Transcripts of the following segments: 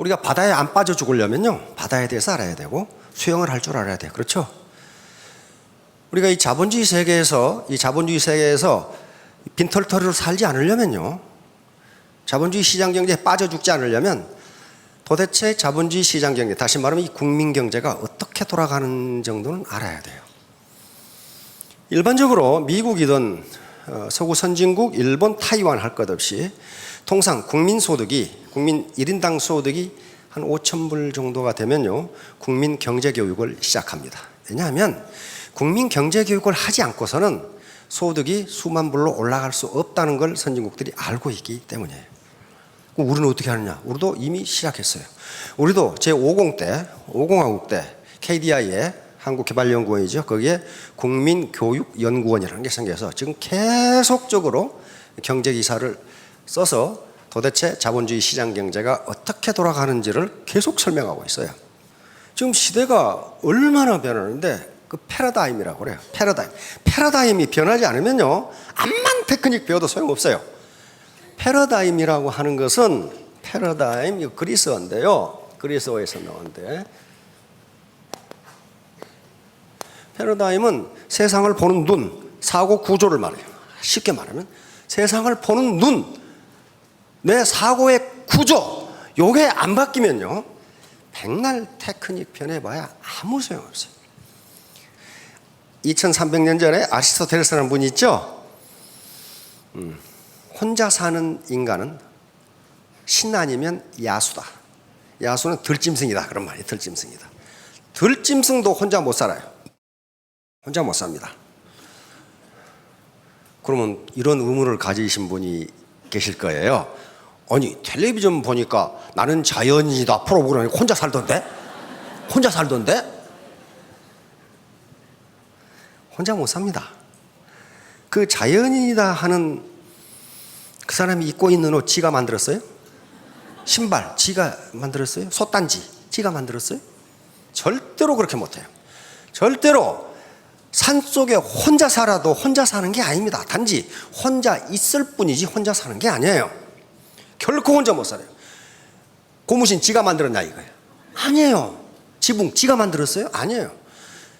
우리가 바다에 안 빠져 죽으려면요, 바다에 대해서 알아야 되고 수영을 할 줄 알아야 돼요. 그렇죠? 우리가 이 자본주의 세계에서 빈털터리로 살지 않으려면요, 자본주의 시장 경제에 빠져 죽지 않으려면 도대체 자본주의 시장 경제, 다시 말하면 이 국민 경제가 어떻게 돌아가는 정도는 알아야 돼요. 일반적으로 미국이든 서구 선진국, 일본, 타이완 할 것 없이 통상 국민 1인당 소득이 한 5,000불 정도가 되면요, 국민 경제 교육을 시작합니다. 왜냐하면 국민 경제 교육을 하지 않고서는 소득이 수만 불로 올라갈 수 없다는 걸 선진국들이 알고 있기 때문이에요. 그럼 우리는 어떻게 하느냐? 우리도 이미 시작했어요. 우리도 제50하국 때 KDI에 한국개발연구원이죠. 거기에 국민교육연구원이라는 게 생겨서 지금 계속적으로 경제기사를 써서 도대체 자본주의 시장 경제가 어떻게 돌아가는지를 계속 설명하고 있어요. 지금 시대가 얼마나 변하는데 그 패러다임이라고 그래요. 패러다임이 변하지 않으면요, 암만 테크닉 배워도 소용없어요. 패러다임이라고 하는 것은 이거 그리스어인데요. 그리스어에서 나온데, 패러다임은 세상을 보는 눈, 사고 구조를 말해요. 쉽게 말하면 세상을 보는 눈, 내 사고의 구조, 요게 안 바뀌면요, 백날 테크닉 변해봐야 아무 소용없어요. 2300년 전에 아리스토텔레스라는 분이 있죠. 혼자 사는 인간은 신 아니면 야수다. 야수는 들짐승이다. 그런 말이에요. 들짐승이다. 들짐승도 혼자 못 살아요. 혼자 못 삽니다. 그러면 이런 의문을 가지신 분이 계실 거예요. 아니, 텔레비전 보니까 나는 자연인이다 프로그램이 혼자 살던데? 혼자 못 삽니다. 그 자연인이다 하는 그 사람이 입고 있는 옷 지가 만들었어요? 신발 지가 만들었어요? 솥단지 지가 만들었어요? 절대로 그렇게 못해요. 절대로 산속에 혼자 살아도 혼자 사는 게 아닙니다. 단지 혼자 있을 뿐이지 혼자 사는 게 아니에요. 결코 혼자 못 살아요. 고무신 지가 만들었냐 이거예요? 아니에요. 지붕 지가 만들었어요? 아니에요.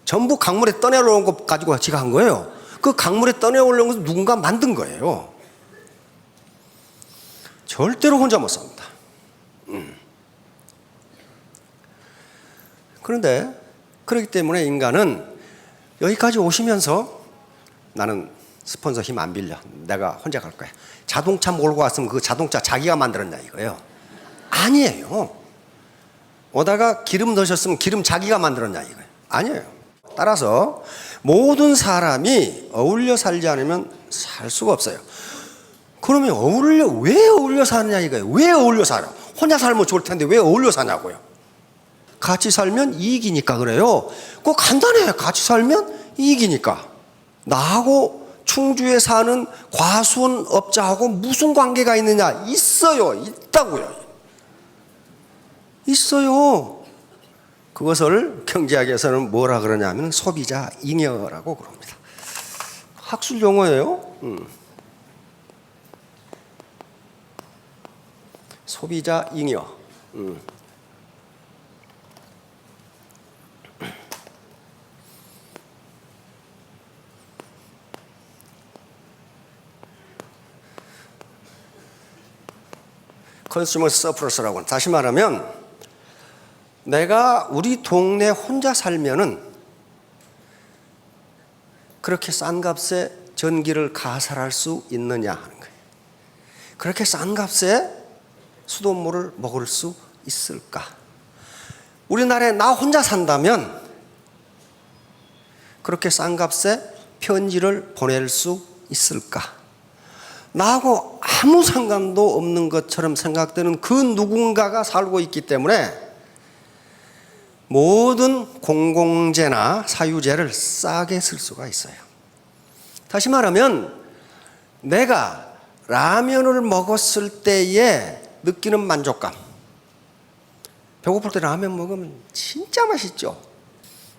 전부 강물에 떠내려온 것 가지고 지가 한 거예요. 그 강물에 떠내려온 것은 누군가 만든 거예요. 절대로 혼자 못 삽니다. 그런데 그렇기 때문에 인간은 여기까지 오시면서 나는 스폰서 힘 안 빌려, 내가 혼자 갈 거야. 자동차 몰고 왔으면 그 자동차 자기가 만들었냐 이거예요? 아니에요. 오다가 기름 넣으셨으면 기름 자기가 만들었냐 이거예요? 아니에요. 따라서 모든 사람이 어울려 살지 않으면 살 수가 없어요. 그러면 왜 어울려 사느냐 이거예요? 왜 어울려 살아? 혼자 살면 좋을 텐데 왜 어울려 사냐고요? 같이 살면 이익이니까 그래요. 그거 간단해요. 같이 살면 이익이니까. 나하고 충주에 사는 과수원업자하고 무슨 관계가 있느냐? 있어요. 있다고요. 있어요. 그것을 경제학에서는 뭐라 그러냐면 소비자 잉여라고 그럽니다. 학술 용어예요. 소비자 잉여. 컨슈머 서플러스라고. 다시 말하면 내가 우리 동네 혼자 살면은 그렇게 싼 값에 전기를 가설할 수 있느냐 하는 거예요. 그렇게 싼 값에 수돗물을 먹을 수 있을까? 우리나라에 나 혼자 산다면 그렇게 싼 값에 편지를 보낼 수 있을까? 나하고 아무 상관도 없는 것처럼 생각되는 그 누군가가 살고 있기 때문에 모든 공공재나 사유재를 싸게 쓸 수가 있어요. 다시 말하면 내가 라면을 먹었을 때에 느끼는 만족감, 배고플 때 라면 먹으면 진짜 맛있죠.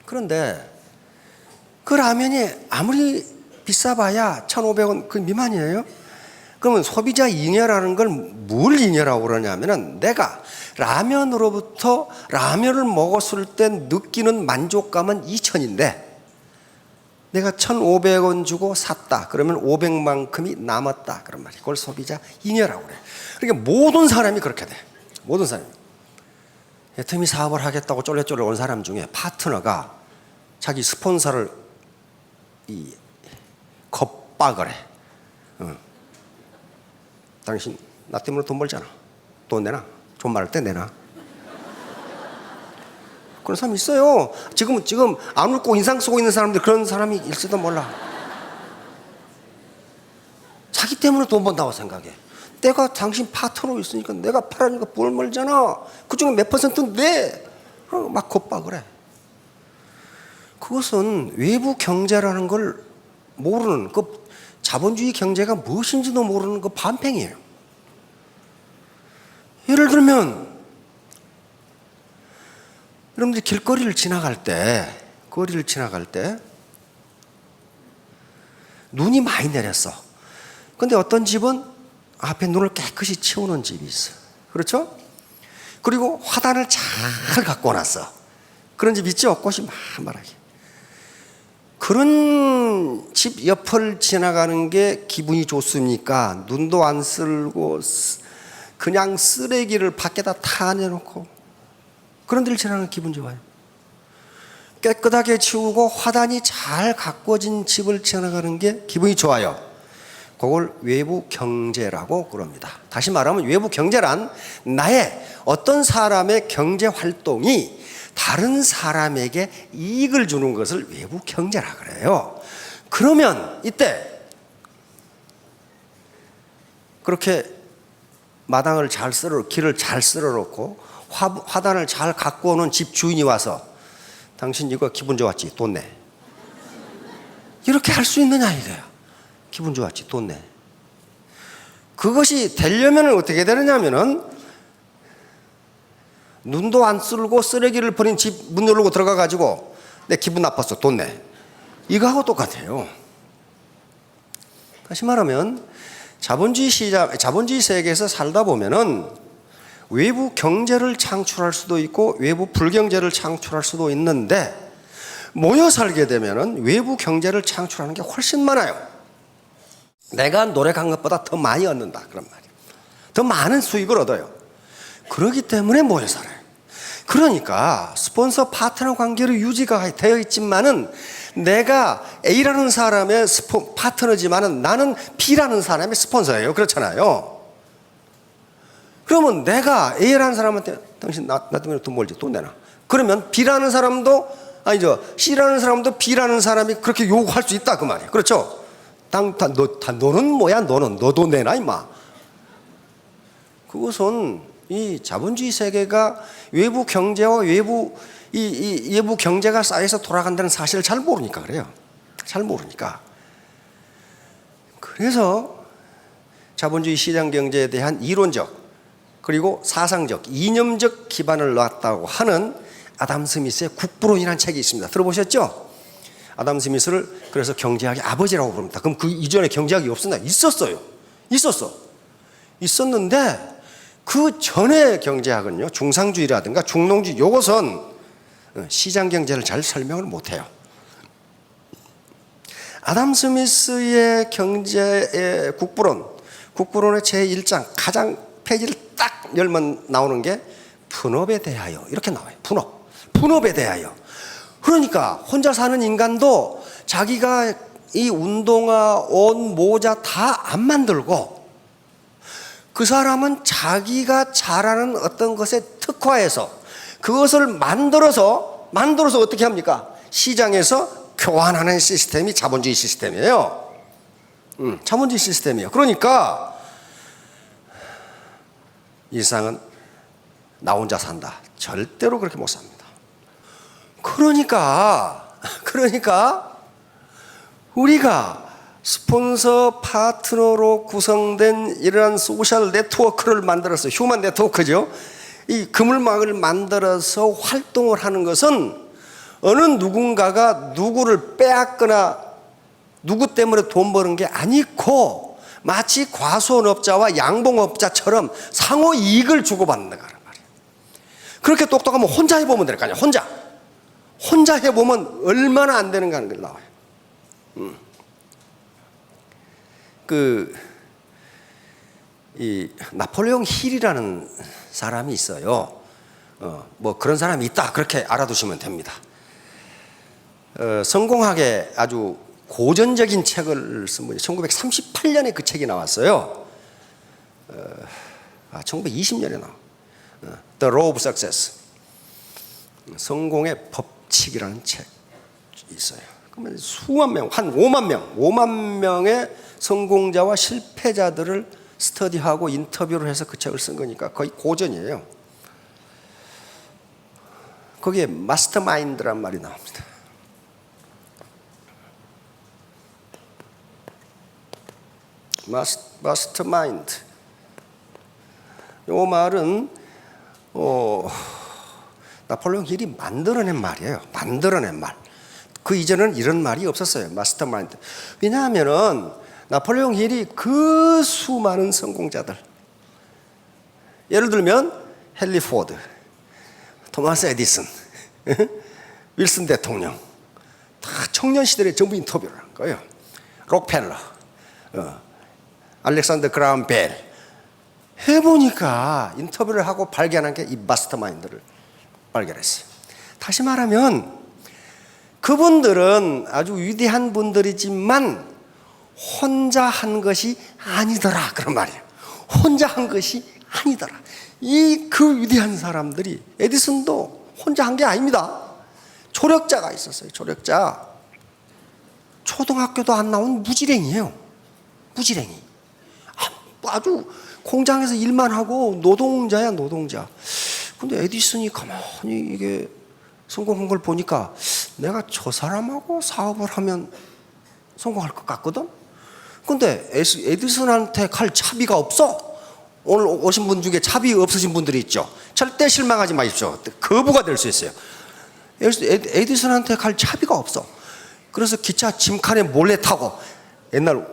그런데 그 라면이 아무리 비싸봐야 1,500원 그 미만이에요. 그러면 소비자 잉여라는 걸 뭘 잉여라고 그러냐면은 내가 라면으로부터 라면을 먹었을 때 느끼는 만족감은 2,000인데 내가 1,500원 주고 샀다. 그러면 500만큼이 남았다. 그런 말이에요. 그걸 소비자 잉여라고 그래요. 그러니까 모든 사람이 그렇게 돼. 모든 사람이. 애터미 사업을 하겠다고 쫄래쫄래 온 사람 중에 파트너가 자기 스폰서를 겁박을 해. 당신 나 때문에 돈 벌잖아. 돈 내놔. 돈 많을 때 내놔. 그런 사람 있어요. 지금 안 웃고 인상 쓰고 있는 사람들 그런 사람이 있을지도 몰라. 자기 때문에 돈 번다고 생각해. 내가 당신 파트너 있으니까 내가 팔아니까 뭘 벌잖아. 그중에 몇 퍼센트는 내. 막 겁박을 해. 그것은 외부 경제라는 걸 모르는 그 자본주의 경제가 무엇인지도 모르는 그 반팽이에요. 예를 들면 여러분들이 거리를 지나갈 때 눈이 많이 내렸어. 근데 어떤 집은 앞에 눈을 깨끗이 치우는 집이 있어. 그렇죠? 그리고 화단을 잘 갖고 놨어. 그런 집 있죠? 꽃이 만발하게. 그런 집 옆을 지나가는 게 기분이 좋습니까? 눈도 안 쓸고 그냥 쓰레기를 밖에다 다 내놓고 그런 데를 지나가는 기분 좋아요. 깨끗하게 치우고 화단이 잘 가꿔진 집을 지나가는 게 기분이 좋아요. 그걸 외부 경제라고 그럽니다. 다시 말하면 외부 경제란 나의 어떤 사람의 경제 활동이 다른 사람에게 이익을 주는 것을 외부 경제라 그래요. 그러면 이때 그렇게 마당을 잘 쓸어 길을 잘 쓸어 놓고 화단을 잘 갖고 오는 집 주인이 와서 당신 이거 기분 좋았지? 돈 내. 이렇게 할 수 있느냐 이거야. 기분 좋았지? 돈 내. 그것이 되려면 어떻게 되느냐면은 눈도 안 쓸고 쓰레기를 버린 집 문 열고 들어가 가지고 내 기분 나빴어. 돈 내. 이거하고 똑같아요. 다시 말하면 자본주의 세계에서 살다 보면은 외부 경제를 창출할 수도 있고 외부 불경제를 창출할 수도 있는데 모여 살게 되면은 외부 경제를 창출하는 게 훨씬 많아요. 내가 노력한 것보다 더 많이 얻는다 그런 말이에요. 더 많은 수익을 얻어요. 그렇기 때문에 모여 살아요. 그러니까 스폰서 파트너 관계로 유지가 되어 있지만은 내가 A라는 사람의 파트너지만은 나는 B라는 사람의 스폰서예요. 그렇잖아요. 그러면 내가 A라는 사람한테 당신 나 때문에 돈 벌지? 돈 내놔. 그러면 B라는 사람도 C라는 사람도 B라는 사람이 그렇게 요구할 수 있다 그 말이에요. 그렇죠? 너는 뭐야? 너도 내놔 임마. 그것은 이 자본주의 세계가 외부 경제와 외부 경제가 쌓여서 돌아간다는 사실을 잘 모르니까 그래요. 잘 모르니까. 그래서 자본주의 시장 경제에 대한 이론적 그리고 사상적, 이념적 기반을 놨다고 하는 아담 스미스의 국부론이라는 책이 있습니다. 들어보셨죠? 아담 스미스를 그래서 경제학의 아버지라고 부릅니다. 그럼 그 이전에 경제학이 없었나? 있었어요. 있었는데 그 전에 경제학은요, 중상주의라든가 중농주의, 요것은 시장 경제를 잘 설명을 못해요. 아담 스미스의 경제의 국부론의 제1장 가장 페이지를 딱 열면 나오는 게 분업에 대하여 이렇게 나와요. 분업에 대하여. 그러니까 혼자 사는 인간도 자기가 이 운동화, 옷, 모자 다 안 만들고 그 사람은 자기가 잘하는 어떤 것에 특화해서 그것을 만들어서 어떻게 합니까? 시장에서 교환하는 시스템이 자본주의 시스템이에요. 자본주의 시스템이에요. 그러니까 일상은 나 혼자 산다. 절대로 그렇게 못 삽니다. 그러니까 우리가 스폰서 파트너로 구성된 이러한 소셜 네트워크를 만들어서 휴먼 네트워크죠. 이 그물망을 만들어서 활동을 하는 것은 어느 누군가가 누구를 빼앗거나 누구 때문에 돈 버는 게 아니고 마치 과수원업자와 양봉업자처럼 상호 이익을 주고받는다는 말이에요. 그렇게 똑똑하면 혼자 해보면 될 거 아니에요. 혼자 해보면 얼마나 안 되는가 하는 걸 나와요. 이 나폴레옹 힐이라는 사람이 있어요. 뭐 그런 사람이 있다, 그렇게 알아두시면 됩니다. 성공학의 아주 고전적인 책을 쓴 분이 1938년에 그 책이 나왔어요. 1920년에 나와. The Law of Success. 성공의 법칙이라는 책이 있어요. 그러면 수만 명, 한 5만 명의 성공자와 실패자들을 스터디하고 인터뷰를 해서 그 책을 쓴 거니까 거의 고전이에요. 거기에 마스터마인드란 말이 나옵니다. 마스터마인드. 이 말은 나폴레옹 힐이 만들어낸 말이에요. 만들어낸 말. 그 이전에는 이런 말이 없었어요. 마스터마인드. 왜냐하면은 나폴레옹 힐이 그 수많은 성공자들, 예를 들면 헨리 포드, 토마스 에디슨, 윌슨 대통령, 다 청년 시절에 전부 인터뷰를 한 거예요. 록펠러, 알렉산더 그라함 벨. 해보니까 인터뷰를 하고 발견한 게 이 마스터마인드를 발견했어요. 다시 말하면 그분들은 아주 위대한 분들이지만 혼자 한 것이 아니더라, 그런 말이에요. 혼자 한 것이 아니더라. 그 위대한 사람들이, 에디슨도 혼자 한 게 아닙니다. 조력자가 있었어요. 조력자. 초등학교도 안 나온 무지랭이에요. 무지랭이. 아주 공장에서 일만 하고 노동자야, 노동자. 근데 에디슨이 가만히 이게 성공한 걸 보니까 내가 저 사람하고 사업을 하면 성공할 것 같거든? 근데 에디슨한테 갈 차비가 없어. 오늘 오신 분 중에 차비 없으신 분들이 있죠. 절대 실망하지 마십시오. 거부가 될 수 있어요. 에디슨한테 갈 차비가 없어. 그래서 기차 짐칸에 몰래 타고, 옛날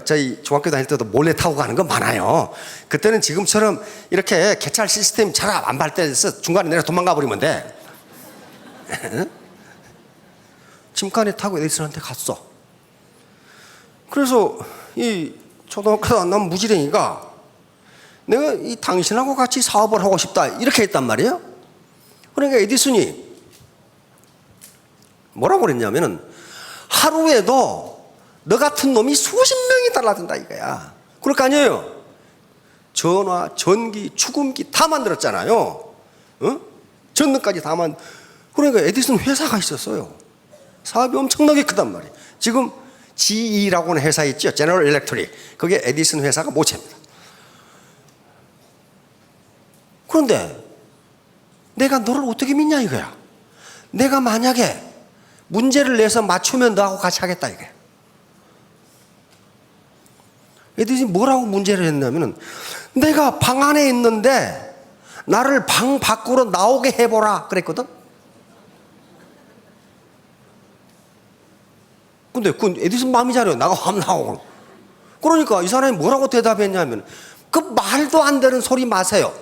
저희 중학교 다닐 때도 몰래 타고 가는 거 많아요. 그때는 지금처럼 이렇게 개찰 시스템 잘 안 발달해서 중간에 내려 도망가 버리면 돼. 짐칸에 타고 에디슨한테 갔어. 그래서 이 초등학교도 안 나온 무지랭이가 내가 이 당신하고 같이 사업을 하고 싶다, 이렇게 했단 말이에요. 그러니까 에디슨이 뭐라고 그랬냐면은, 하루에도 너 같은 놈이 수십 명이 달라든다 이거야. 그럴 거 아니에요. 전화, 전기, 축음기 다 만들었잖아요. 전등까지 다 그러니까 에디슨 회사가 있었어요. 사업이 엄청나게 크단 말이에요. 지금 GE라고 하는 회사 있죠. 제너럴 일렉트릭. 그게 에디슨 회사가 모체입니다. 그런데 내가 너를 어떻게 믿냐 이거야. 내가 만약에 문제를 내서 맞추면 너하고 같이 하겠다 이거야. 에디슨이 뭐라고 문제를 했냐면은, 내가 방 안에 있는데 나를 방 밖으로 나오게 해보라 그랬거든. 근데 그 에디슨 마음이잖아요. 나가 화면 나오고. 그러니까 이 사람이 뭐라고 대답했냐면, 그 말도 안 되는 소리 마세요.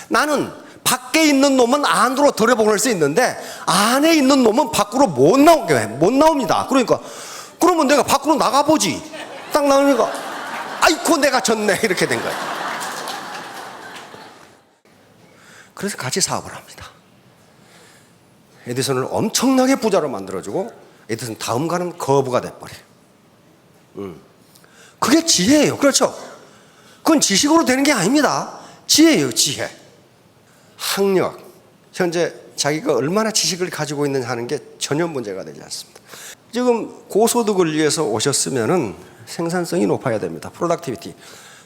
나는 밖에 있는 놈은 안으로 들여보낼 수 있는데 안에 있는 놈은 밖으로 못 나옵니다. 그러니까 그러면 내가 밖으로 나가보지. 딱 나오니까 아이고 내가 졌네, 이렇게 된 거예요. 그래서 같이 사업을 합니다. 에디슨을 엄청나게 부자로 만들어주고 에디슨 다음 가는 거부가 돼버려요. 그게 지혜예요. 그렇죠? 그건 지식으로 되는 게 아닙니다. 지혜예요, 지혜. 학력, 현재 자기가 얼마나 지식을 가지고 있느냐 하는 게 전혀 문제가 되지 않습니다. 지금 고소득을 위해서 오셨으면은 생산성이 높아야 됩니다. 프로덕티비티.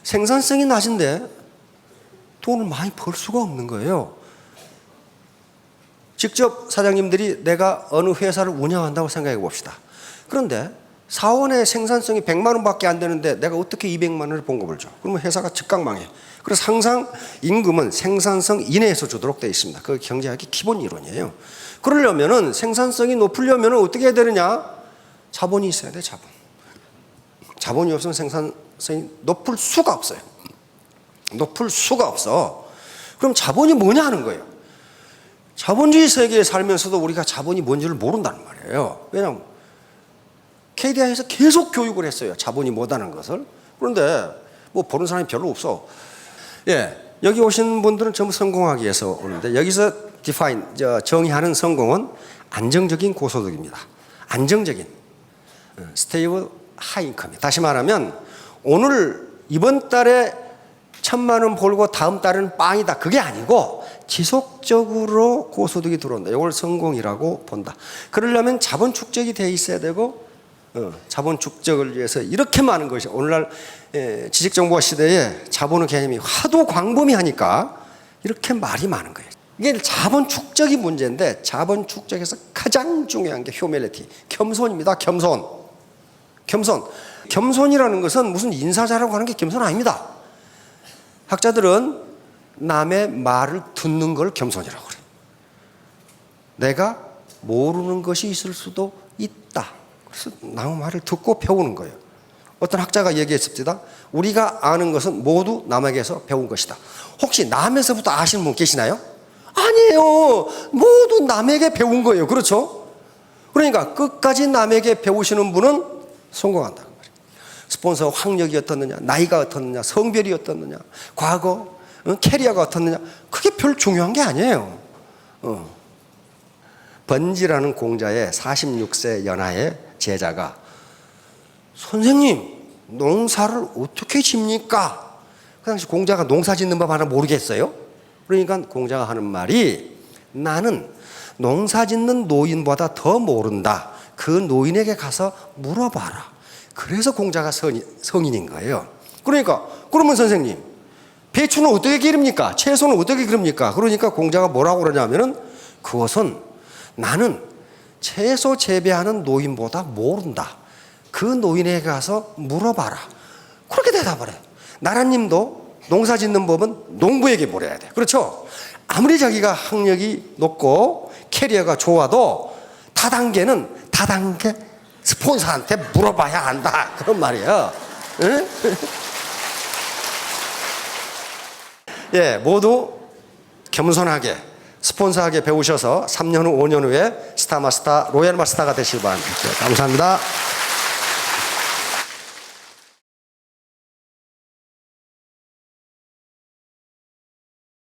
생산성이 낮은데 돈을 많이 벌 수가 없는 거예요. 직접 사장님들이 내가 어느 회사를 운영한다고 생각해 봅시다. 그런데 사원의 생산성이 100만 원밖에 안 되는데 내가 어떻게 200만 원을 봉급을 줘? 그러면 회사가 즉각 망해. 그래서 항상 임금은 생산성 이내에서 주도록 되어 있습니다. 그 경제학의 기본 이론이에요. 그러려면은 생산성이 높으려면 어떻게 해야 되느냐? 자본이 있어야 돼, 자본. 자본이 없으면 선생님, 높을 수가 없어요. 높을 수가 없어. 그럼 자본이 뭐냐 하는 거예요. 자본주의 세계에 살면서도 우리가 자본이 뭔지를 모른다는 말이에요. 왜냐하면 KDI에서 계속 교육을 했어요. 자본이 뭐다는 것을. 그런데 뭐 보는 사람이 별로 없어. 예, 여기 오신 분들은 전부 성공하기 위해서 오는데, 여기서 정의하는 성공은 안정적인 고소득입니다. 안정적인 stable high income. 다시 말하면 오늘 이번 달에 1,000만 원 벌고 다음 달에는 빵이다, 그게 아니고 지속적으로 고소득이 들어온다. 이걸 성공이라고 본다. 그러려면 자본 축적이 돼 있어야 되고, 자본 축적을 위해서 이렇게 많은 것이, 오늘날 지식정보화 시대에 자본의 개념이 하도 광범위하니까 이렇게 말이 많은 거예요. 이게 자본 축적이 문제인데, 자본 축적에서 가장 중요한 게 휴밀리티, 겸손입니다. 겸손이라는 것은 무슨 인사자라고 하는 게 겸손 아닙니다. 학자들은 남의 말을 듣는 걸 겸손이라고 그래요. 내가 모르는 것이 있을 수도 있다. 그래서 남의 말을 듣고 배우는 거예요. 어떤 학자가 얘기했습니다. 우리가 아는 것은 모두 남에게서 배운 것이다. 혹시 남에서부터 아시는 분 계시나요? 아니에요. 모두 남에게 배운 거예요. 그렇죠? 그러니까 끝까지 남에게 배우시는 분은 성공한다. 스폰서 학력이 어떻느냐, 나이가 어떻느냐, 성별이 어떻느냐, 과거 캐리어가 어떻느냐, 그게 별 중요한 게 아니에요. 번지라는 공자의 46세 연하의 제자가, 선생님, 농사를 어떻게 집니까? 그 당시 공자가 농사 짓는 법 하나 모르겠어요? 그러니까 공자가 하는 말이, 나는 농사 짓는 노인보다 더 모른다. 그 노인에게 가서 물어봐라. 그래서 공자가 성인인 거예요. 그러니까, 그러면 선생님, 배추는 어떻게 기릅니까? 채소는 어떻게 기릅니까? 그러니까 공자가 뭐라고 그러냐면은, 그것은 나는 채소 재배하는 노인보다 모른다. 그 노인에게 가서 물어봐라. 그렇게 대답을 해요. 나라님도 농사 짓는 법은 농부에게 물어야 돼. 그렇죠? 아무리 자기가 학력이 높고 캐리어가 좋아도 다단계는 다단계 스폰서한테 물어봐야 한다. 그런 말이에요. 예, 모두 겸손하게, 스폰서하게 배우셔서 3년 후, 5년 후에 스타마스터, 로얄마스터가 되시길 바랍니다. 감사합니다.